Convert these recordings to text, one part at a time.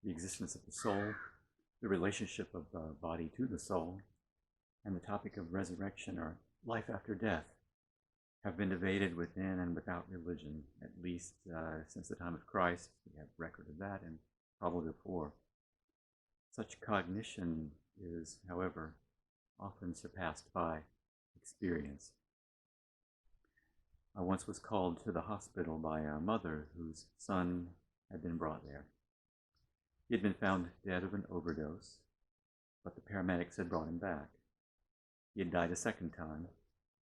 the existence of the soul, the relationship of the body to the soul, and the topic of resurrection or life after death have been debated within and without religion, at least since the time of Christ. We have record of that, and probably before. Such cognition is, however, often surpassed by experience. I once was called to the hospital by a mother whose son had been brought there. He had been found dead of an overdose, but the paramedics had brought him back. He had died a second time,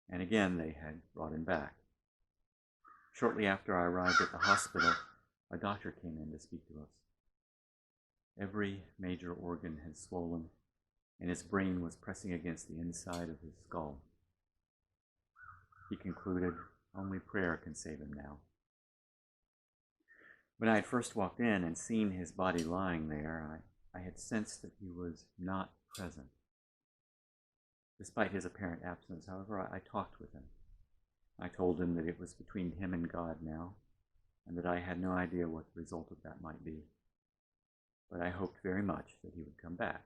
and again they had brought him back. Shortly after I arrived at the hospital, a doctor came in to speak to us. Every major organ had swollen, and his brain was pressing against the inside of his skull. He concluded, only prayer can save him now. When I had first walked in and seen his body lying there, I had sensed that he was not present. Despite his apparent absence, however, I talked with him. I told him that it was between him and God now, and that I had no idea what the result of that might be. But I hoped very much that he would come back.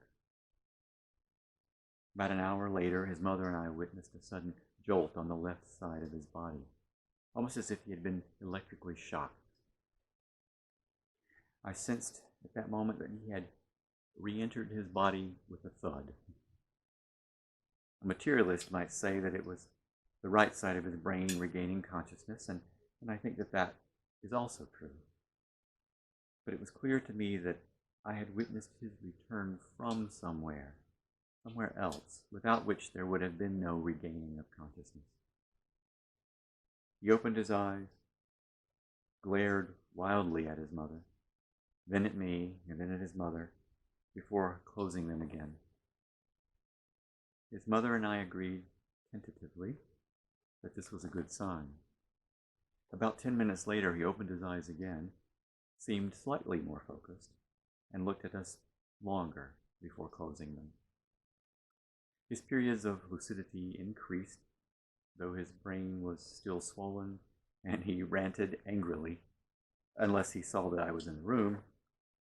About an hour later, his mother and I witnessed a sudden jolt on the left side of his body, almost as if he had been electrically shocked. I sensed at that moment that he had re-entered his body with a thud. A materialist might say that it was the right side of his brain regaining consciousness, and I think that that is also true. But it was clear to me that I had witnessed his return from somewhere else, without which there would have been no regaining of consciousness. He opened his eyes, glared wildly at his mother, then at me, and then at his mother, before closing them again. His mother and I agreed tentatively that this was a good sign. About 10 minutes later, he opened his eyes again, seemed slightly more focused, and looked at us longer before closing them. His periods of lucidity increased, though his brain was still swollen, and he ranted angrily, unless he saw that I was in the room.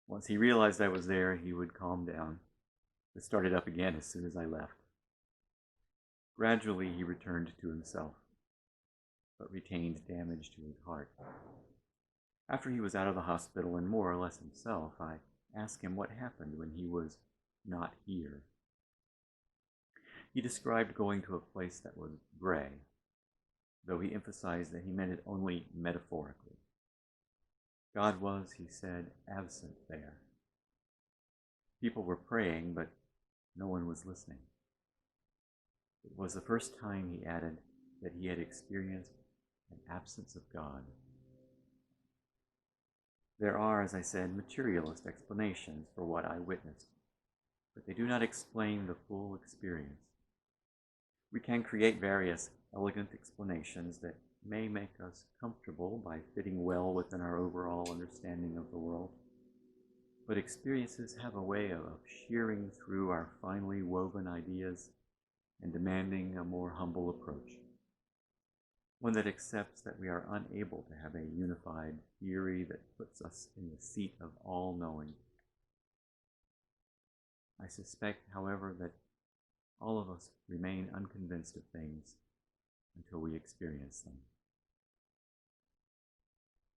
Once he realized I was there, he would calm down, but started up again as soon as I left. Gradually, he returned to himself, but retained damage to his heart. After he was out of the hospital and more or less himself, I asked him what happened when he was not here. He described going to a place that was gray, though he emphasized that he meant it only metaphorically. God was, he said, absent there. People were praying, but no one was listening. It was the first time, he added, that he had experienced an absence of God. There are, as I said, materialist explanations for what I witnessed, but they do not explain the full experience. We can create various elegant explanations that may make us comfortable by fitting well within our overall understanding of the world, but experiences have a way of shearing through our finely woven ideas and demanding a more humble approach, one that accepts that we are unable to have a unified theory that puts us in the seat of all knowing. I suspect, however, that all of us remain unconvinced of things until we experience them.